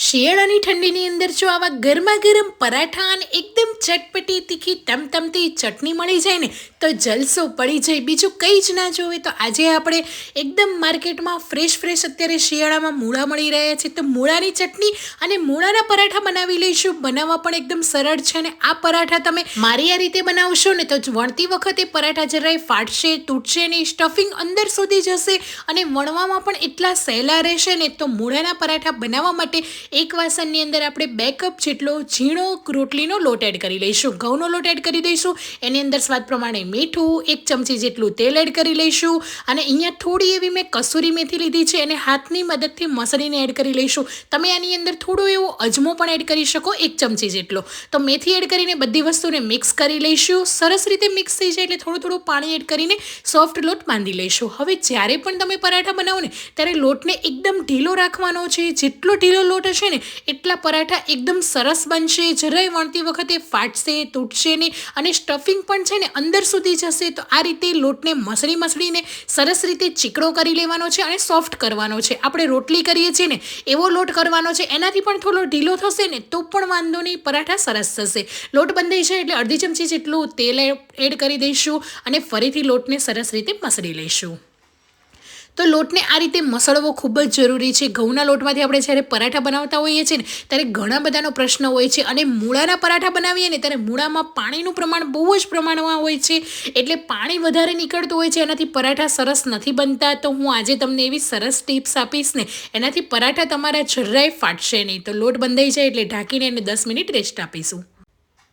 શિયાળાની ઠંડીની અંદર જો આવા ગરમા ગરમ પરાઠા અને એકદમ ચટપટી તીખી ટમટમતી ચટણી મળી જાય ને તો જલસો પડી જાય, બીજું કંઈ જ ના જોવે. તો આજે આપણે એકદમ માર્કેટમાં ફ્રેશ અત્યારે શિયાળામાં મૂળા મળી રહ્યા છે, તો મૂળાની ચટણી અને મૂળાના પરાઠા બનાવી લઈશું. બનાવવા પણ એકદમ સરળ છે અને આ પરાઠા તમે મારી આ રીતે બનાવશો ને તો વણતી વખતે પરાઠા જરાય ફાટશે, તૂટશે નહીં, સ્ટફિંગ અંદર સુધી જશે અને વણવામાં પણ એટલા સહેલા રહેશે ને. તો મૂળાના પરાઠા બનાવવા માટે એક વાસણની અંદર આપણે 2 કપ જેટલો ઝીણો રોટલીનો લોટ એડ કરી લઈશું. ઘઉંનો લોટ એડ કરી દઈશું. એની અંદર સ્વાદ પ્રમાણે મીઠું, 1 ચમચી જેટલું તેલ એડ કરી લઈશું અને અહીંયા થોડી એવી મેં કસૂરી મેથી લીધી છે અને હાથની મદદથી મસળીને એડ કરી લઈશું. તમે આની અંદર થોડો એવો અજમો પણ એડ કરી શકો, 1 ચમચી જેટલો. તો મેથી એડ કરીને બધી વસ્તુને મિક્સ કરી લઈશું. સરસ રીતે મિક્સ થઈ જાય એટલે થોડું પાણી એડ કરીને સોફ્ટ લોટ બાંધી લઈશું. હવે જ્યારે પણ તમે પરાઠા બનાવો ને ત્યારે લોટને એકદમ ઢીલો રાખવાનો છે. જેટલો ઢીલો લોટ હશે ને એટલા પરાઠા એકદમ સરસ બનશે, જરાય વણતી વખતે ફાટશે, તૂટશે નહીં અને સ્ટફિંગ પણ છે ને અંદર સુધી જશે. તો આ રીતે લોટને મસળીને સરસ રીતે ચીકણો કરી લેવાનો છે અને સોફ્ટ કરવાનો છે. આપણે રોટલી કરીએ છીએ ને એવો લોટ કરવાનો છે. એનાથી પણ થોડો ઢીલો થશે ને તો પણ વાંધો નહીં, પરાઠા સરસ થશે. લોટ બંધાઈ જાય એટલે અડધી ચમચી જેટલું તેલ એડ કરી દઈશું અને ફરીથી લોટને સરસ રીતે મસળી લઈશું. તો લોટને આ રીતે મસળવો ખૂબ જ જરૂરી છે. ઘઉંના લોટમાંથી આપણે જ્યારે પરાઠા બનાવતા હોઈએ છીએ ને ત્યારે ઘણા બધાનો પ્રશ્ન હોય છે અને મૂળાના પરાઠા બનાવીએ ને ત્યારે મૂળામાં પાણીનું પ્રમાણ બહુ જ પ્રમાણમાં હોય છે, એટલે પાણી વધારે નીકળતું હોય છે, એનાથી પરાઠા સરસ નથી બનતા. તો હું આજે તમને એવી સરસ ટિપ્સ આપીશ ને એનાથી પરાઠા તમારા જરાય ફાટશે નહીં. તો લોટ બંધાઈ જાય એટલે ઢાંકીને એને 10 મિનિટ રેસ્ટ આપીશું.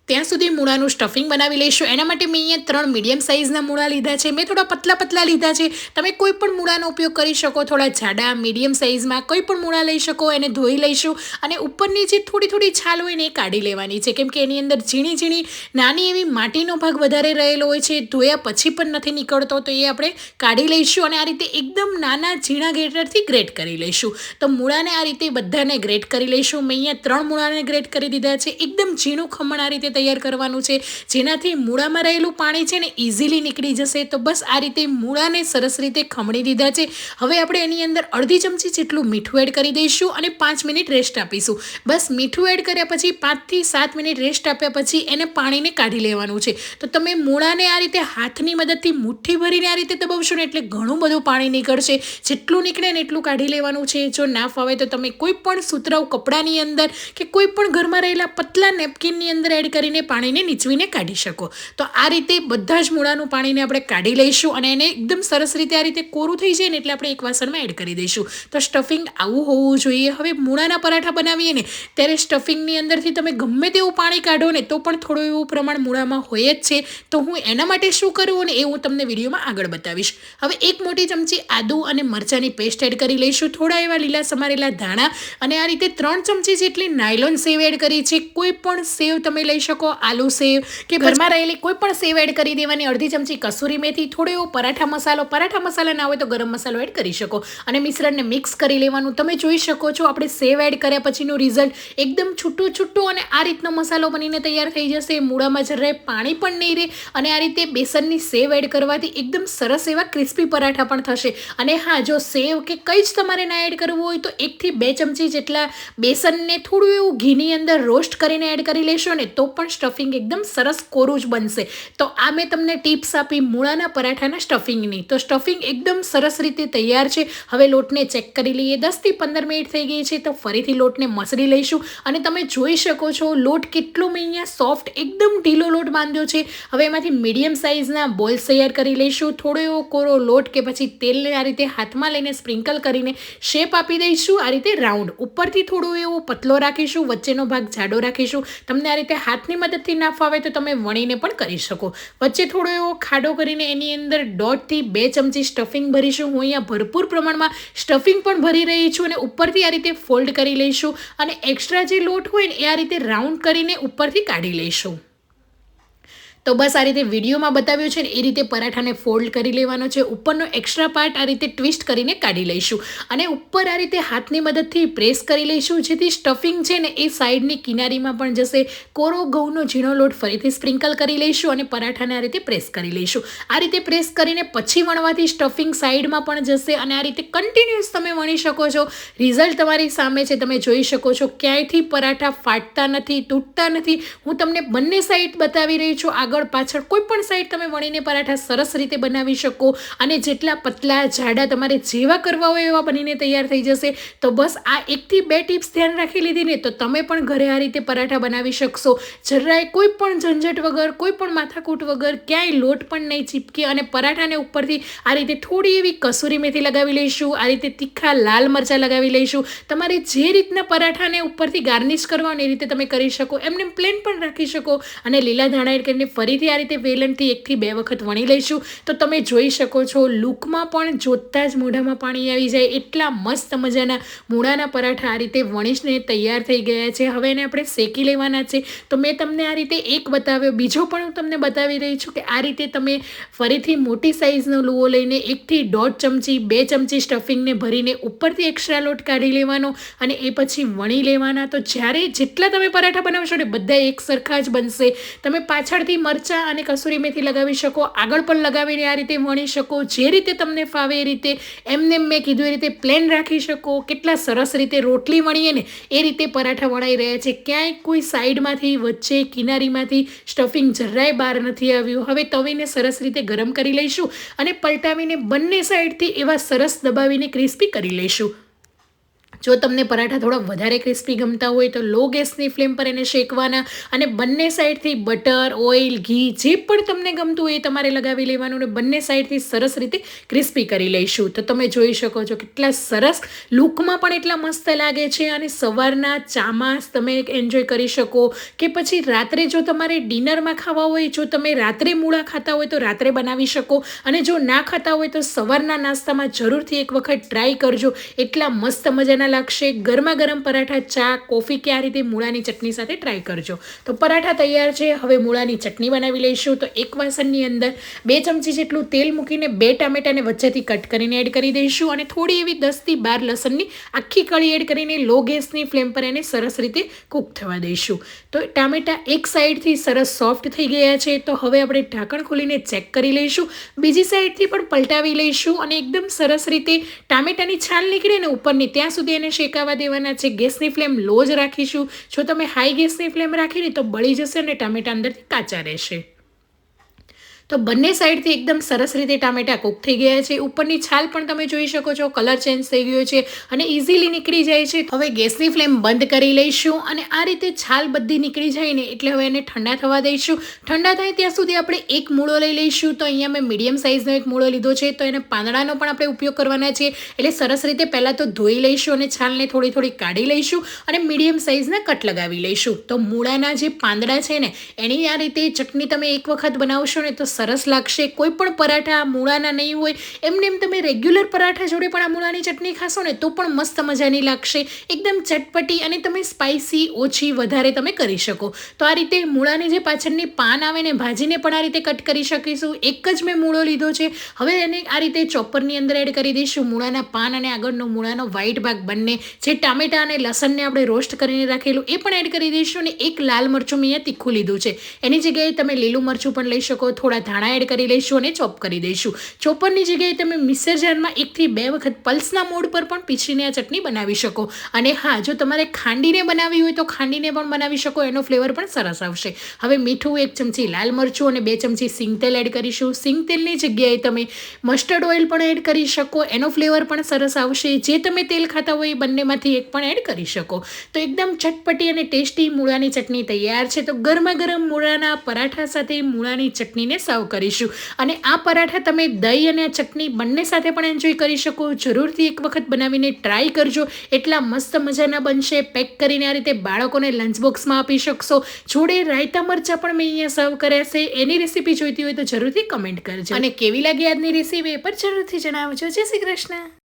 ત્યાં સુધી મૂળાનું સ્ટફિંગ બનાવી લઈશું. એના માટે મેં અહીંયા 3 મીડિયમ સાઇઝના મૂળા લીધા છે. મેં થોડા પતલા લીધા છે. તમે કોઈ પણ મૂળાનો ઉપયોગ કરી શકો, થોડા જાડા મીડિયમ સાઇઝમાં કોઈ પણ મૂળા લઈ શકો. એને ધોઈ લઈશું અને ઉપરની જે થોડી છાલ હોય ને એ કાઢી લેવાની છે, કેમ કે એની અંદર ઝીણી નાની એવી માટીનો ભાગ વધારે રહેલો હોય છે, ધોયા પછી પણ નથી નીકળતો. તો એ આપણે કાઢી લઈશું અને આ રીતે એકદમ નાના ઝીણા ગ્રેટરથી ગ્રેટ કરી લઈશું. તો મૂળાને આ રીતે બધાને ગ્રેટ કરી લઈશું. મેં અહીંયા 3 મૂળાને ગ્રેટ કરી દીધા છે. એકદમ ઝીણું ખમણ આ રીતે તૈયાર કરવાનું છે, જેનાથી મૂળામાં રહેલું પાણી છે ને ઇઝીલી નીકળી જશે. તો બસ આ રીતે મૂળાને સરસ રીતે ખમણી દીધા છે. હવે આપણે એની અંદર અડધી ચમચી જેટલું મીઠું એડ કરી દઈશું અને 5 મિનિટ રેસ્ટ આપીશું. બસ મીઠું એડ કર્યા પછી 5 થી 7 મિનિટ રેસ્ટ આપ્યા પછી એને પાણીને કાઢી લેવાનું છે. તો તમે મૂળાને આ રીતે હાથની મદદથી મુઠ્ઠી ભરીને આ રીતે દબાવશો ને એટલે ઘણું બધું પાણી નીકળશે. જેટલું નીકળે ને એટલું કાઢી લેવાનું છે. જો ના ફાવે તો તમે કોઈ પણ સુતરાઉ કપડાની અંદર કે કોઈ પણ ઘરમાં રહેલા પતલા નેપકિનની અંદર એડ કરીને પાણીને નીચવીને કાઢી શકો. તો આ રીતે બધા જ મૂળાનું પાણીને આપણે કાઢી લઈશું અને એને એકદમ સરસ રીતે આ રીતે કોરું થઈ જાય ને એટલે આપણે એક વાસણમાં એડ કરી દઈશું. તો સ્ટફિંગ આવું હોવું જોઈએ. હવે મૂળાના પરાઠા બનાવીએ ને ત્યારે સ્ટફિંગની અંદરથી તમે ગમે તેવું પાણી કાઢો ને તો પણ થોડું એવું પ્રમાણ મૂળામાં હોય જ છે. તો હું એના માટે શું કરું ને એ હું તમને વિડીયોમાં આગળ બતાવીશ. હવે 1 મોટી ચમચી આદુ અને મરચાંની પેસ્ટ એડ કરી લઈશું. થોડા એવા લીલા સમારેલા ધાણા અને આ રીતે 3 ચમચી જેટલી નાયલોન સેવ એડ કરી છે. કોઈ પણ સેવ તમે લઈ શકો, આલુ સેવ કે ઘરમાં રહેલી કોઈ પણ સેવ એડ કરી દેવાની. અડધી ચમચી કસૂરી મેથી, થોડો એવો પરાઠા મસાલા ના હોય તો ગરમ મસાલો એડ કરી શકો અને મિશ્રણને મિક્સ કરી લેવાનું. તમે જોઈ શકો છો આપણે સેવ એડ કર્યા પછીનું રિઝલ્ટ એકદમ છૂટું અને આ રીતનો મસાલો બનીને તૈયાર થઈ જશે. મૂળામાં જરાય પાણી પણ નહીં રહે અને આ રીતે બેસનની સેવ એડ કરવાથી એકદમ સરસ એવા ક્રિસ્પી પરાઠા પણ થશે. અને હા, જો સેવ કે કંઈ જ તમારે ના એડ કરવું હોય તો 1 થી 2 ચમચી જેટલા બેસનને થોડું એવું ઘીની અંદર રોસ્ટ કરીને એડ કરી લેશો ને તો પણ સ્ટફિંગ એકદમ સરસ કોરું જ બનશે. તો આ મેં તમને ટિપ્સ આપી મૂળાના પરાઠાના સ્ટફિંગની. તો સ્ટફિંગ એકદમ સરસ રીતે તૈયાર છે. હવે લોટને ચેક કરી લઈએ. 10 થી 15 મિનિટ થઈ ગઈ છે. તો ફરીથી લોટને મસળી લઈશું અને તમે જોઈ શકો છો લોટ કેટલો મેં અહીંયા સોફ્ટ એકદમ ઢીલો લોટ બાંધ્યો છે. હવે એમાંથી મીડિયમ સાઇઝના બોલ્સ તૈયાર કરી લઈશું. થોડો એવો કોરો લોટ કે પછી તેલને આ રીતે હાથમાં લઈને સ્પ્રિંકલ કરીને શેપ આપી દઈશું. આ રીતે રાઉન્ડ ઉપરથી થોડો એવો પતલો રાખીશું, વચ્ચેનો ભાગ જાડો રાખીશું. તમને આ રીતે હાથની મદદથી ના ફાવે તો તમે વણીને પણ કરી શકો. વચ્ચે થોડો એવો ખાડો કરીને એની અંદર 1.5 થી 2 ચમચી સ્ટફિંગ ભરીશું. હું અહીંયા ભરપૂર પ્રમાણમાં સ્ટફિંગ પણ ભરી રહી છું અને ઉપરથી આ રીતે ફોલ્ડ કરી લઈશું અને એક્સ્ટ્રા જે લોટ હોય ને એ આ રીતે રાઉન્ડ કરીને ઉપરથી કાઢી લઈશું. તો બસ આ રીતે વિડીયોમાં બતાવ્યું છે ને એ રીતે પરાઠાને ફોલ્ડ કરી લેવાનો છે. ઉપરનો એક્સ્ટ્રા પાર્ટ આ રીતે ટ્વિસ્ટ કરીને કાઢી લઈશું અને ઉપર આ રીતે હાથની મદદથી પ્રેસ કરી લઈશું, જેથી સ્ટફિંગ છે ને એ સાઈડની કિનારીમાં પણ જશે. કોરો ઘઉંનો ઝીણો લોટ ફરીથી સ્પ્રિંકલ કરી લઈશું અને પરાઠાને આ રીતે પ્રેસ કરી લઈશું. આ રીતે પ્રેસ કરીને પછી વણવાથી સ્ટફિંગ સાઈડમાં પણ જશે અને આ રીતે કન્ટિન્યુઅસ તમે વણી શકો છો. રિઝલ્ટ તમારી સામે છે, તમે જોઈ શકો છો. ક્યાંયથી પરાઠા ફાટતા નથી, તૂટતા નથી. હું તમને બંને સાઈડ બતાવી રહી છું, આગળ પાછળ કોઈ પણ સાઈડ તમે વણીને પરાઠા સરસ રીતે બનાવી શકો અને જેટલા પતલા જાડા તમારે જેવા કરવા હોય એવા બનીને તૈયાર થઈ જશે. તો બસ આ 1 થી 2 ટિપ્સ ધ્યાન રાખી લીધી ને તો તમે પણ ઘરે આ રીતે પરાઠા બનાવી શકશો. જરાય કોઈ પણ ઝંઝટ વગર, કોઈ પણ માથાકૂટ વગર, ક્યાંય લોટ પણ નહીં ચીપકે અને પરાઠાને ઉપરથી આ રીતે થોડી એવી કસૂરી મેથી લગાવી લઈશું. આ રીતે તીખા લાલ મરચાં લગાવી લઈશું. તમારે જે રીતના પરાઠાને ઉપરથી ગાર્નિશ કરવા એ રીતે તમે કરી શકો. એમને પ્લેન પણ રાખી શકો અને લીલા ધાણા એડ કરીને ફરીથી આ રીતે વેલણથી 1 થી 2 વખત વણી લઈશું. તો તમે જોઈ શકો છો લુકમાં પણ જોતાં જ મોઢામાં પાણી આવી જાય એટલા મસ્ત મજાના મૂળાના પરાઠા આ રીતે વણીને તૈયાર થઈ ગયા છે. હવે એને આપણે શેકી લેવાના છે. તો મેં તમને આ રીતે એક બતાવ્યો, બીજો પણ હું તમને બતાવી રહી છું કે આ રીતે તમે ફરીથી મોટી સાઇઝનો લુઓ લઈને 1 થી 1.5 ચમચી 2 ચમચી સ્ટફિંગને ભરીને ઉપરથી એક્સ્ટ્રા લોટ કાઢી લેવાનો અને એ પછી વણી લેવાના. તો જ્યારે જેટલા તમે પરાઠા બનાવશો ને બધા એક સરખા જ બનશે. તમે પાછળથી મરચાં અને કસૂરી મેથી લગાવી શકો, આગળ પણ લગાવીને આ રીતે વણી શકો. જે રીતે તમને ફાવે એ રીતે, એમને મેં કીધું એ રીતે પ્લેન રાખી શકો. કેટલા સરસ રીતે રોટલી વણીએ ને એ રીતે પરાઠા વણાઈ રહ્યા છે. ક્યાંય કોઈ સાઈડમાંથી, વચ્ચે, કિનારીમાંથી સ્ટફિંગ જરાય બહાર નથી આવ્યું. હવે તવીને સરસ રીતે ગરમ કરી લઈશું અને પલટાવીને બંને સાઈડથી એવા સરસ દબાવીને ક્રિસ્પી કરી લઈશું. જો તમને પરાઠા થોડા વધારે ક્રિસ્પી ગમતા હોય તો લો ગેસની ફ્લેમ પર એને શેકવાના અને બંને સાઈડથી બટર, ઓઇલ, ઘી જે પણ તમને ગમતું હોય એ તમારે લગાવી લેવાનું અને બંને સાઈડથી સરસ રીતે ક્રિસ્પી કરી લઈશું. તો તમે જોઈ શકો છો કેટલા સરસ લુકમાં પણ એટલા મસ્ત લાગે છે અને સવારના ચામાં તમે એન્જોય કરી શકો કે પછી રાત્રે જો તમારે ડિનરમાં ખાવા હોય, જો તમે રાત્રે મૂળા ખાતા હોય તો રાત્રે બનાવી શકો અને જો ના ખાતા હોય તો સવારના નાસ્તામાં જરૂરથી એક વખત ટ્રાય કરજો. એટલા મસ્ત મજાના લાગશે. ગરમા ગરમ પરાઠા, ચા, કોફી કે આ રીતે મૂળાની ચટણી સાથે ટ્રાય કરજો. તો પરાઠા તૈયાર છે. હવે મૂળાની ચટણી બનાવી લઈશું. તો એક વાસણની અંદર 2 ચમચી જેટલું તેલ મૂકીને 2 ટામેટાને વચ્ચેથી કટ કરીને એડ કરી દઈશું અને થોડી એવી 10 થી 12 લસણની આખી કળી એડ કરીને લો ગેસની ફ્લેમ પર એને સરસ રીતે કૂક થવા દઈશું. તો ટામેટા એક સાઈડથી સરસ સોફ્ટ થઈ ગયા છે. તો હવે આપણે ઢાંકણ ખોલીને ચેક કરી લઈશું. બીજી સાઈડથી પણ પલટાવી લઈશું અને એકદમ સરસ રીતે ટામેટાની છાલ નીકળે ને ઉપરની ત્યાં સુધી એને શેકાવા દેવાના છે. ગેસની ફ્લેમ લો જ રાખીશું. જો તમે હાઈ ગેસની ફ્લેમ રાખીને તો બળી જશે અને ટામેટા અંદરથી કાચા રહેશે. તો બંને સાઈડથી એકદમ સરસ રીતે ટામેટા કૂક થઈ ગયા છે. ઉપરની છાલ પણ તમે જોઈ શકો છો કલર ચેન્જ થઈ ગયો છે અને ઇઝીલી નીકળી જાય છે. હવે ગેસની ફ્લેમ બંધ કરી લઈશું અને આ રીતે છાલ બધી નીકળી જાય ને એટલે હવે એને ઠંડા થવા દઈશું. ઠંડા થાય ત્યાં સુધી આપણે એક મૂળો લઈ લઈશું. તો અહીંયા મેં મીડિયમ સાઇઝનો એક મૂળો લીધો છે. તો એને પાંદડાનો પણ આપણે ઉપયોગ કરવાના છે. એટલે સરસ રીતે પહેલાં તો ધોઈ લઈશું અને છાલને થોડી થોડી કાઢી લઈશું અને મીડિયમ સાઇઝના કટ લગાવી લઈશું. તો મૂળાના જે પાંદડા છે ને એની આ રીતે ચટણી તમે એક વખત બનાવશો ને તો સરસ લાગશે. કોઈ પણ પરાઠા મૂળાના નહીં હોય એમને એમ તમે રેગ્યુલર પરાઠા જોડે પણ આ મૂળાની ચટણી ખાશો ને તો પણ મસ્ત મજાની લાગશે. એકદમ ચટપટી અને તમે સ્પાઇસી ઓછી વધારે તમે કરી શકો. તો આ રીતે મૂળાની જે પાછળની પાન આવે ને ભાજીને પણ આ રીતે કટ કરી શકીશું. એક જ મેં મૂળો લીધો છે. હવે એને આ રીતે ચોપરની અંદર એડ કરી દઈશું. મૂળાના પાન અને આગળનો મૂળાનો વ્હાઈટ ભાગ બંને, જે ટામેટા અને લસણને આપણે રોસ્ટ કરીને રાખેલું એ પણ એડ કરી દઈશું. અને એક લાલ મરચું મેં અહીંયા તીખું લીધું છે. એની જગ્યાએ તમે લીલું મરચું પણ લઈ શકો. થોડા ધાણા એડ કરી લઈશું અને ચોપ કરી દઈશું. ચોપરની જગ્યાએ તમે મિક્સર જારમાં 1 થી 2 વખત પલ્સના મોડ પર પણ પીસીને આ ચટણી બનાવી શકો. અને હા, જો તમારે ખાંડીને બનાવી હોય તો ખાંડીને પણ બનાવી શકો. એનો ફ્લેવર પણ સરસ આવશે. હવે મીઠું, 1 ચમચી લાલ મરચું અને 2 ચમચી સિંગતેલ એડ કરીશું. સિંગતેલની જગ્યાએ તમે મસ્ટર્ડ ઓઇલ પણ એડ કરી શકો. એનો ફ્લેવર પણ સરસ આવશે. જે તમે તેલ ખાતા હોય એ બંનેમાંથી એક પણ એડ કરી શકો. તો એકદમ ચટપટી અને ટેસ્ટી મૂળાની ચટણી તૈયાર છે. તો ગરમા ગરમ મૂળાના પરાઠા સાથે મૂળાની ચટણીને સર્વ કરીશું. અને આ પરાઠા તમે દહીં અને આ ચટણી બંને સાથે પણ એન્જોય કરી શકો. જરૂરથી એક વખત બનાવીને ટ્રાય કરજો. એટલા મસ્ત મજાના બનશે. પેક કરીને આ રીતે બાળકોને લંચ બોક્સમાં આપી શકશો. જોડે રાયતા મરચાં પણ મેં અહીંયા સર્વ કર્યા છે. એની રેસીપી જોઈતી હોય તો જરૂરથી કમેન્ટ કરજો અને કેવી લાગી આજની રેસીપી એ પર જરૂરથી જણાવજો. જય શ્રી કૃષ્ણ.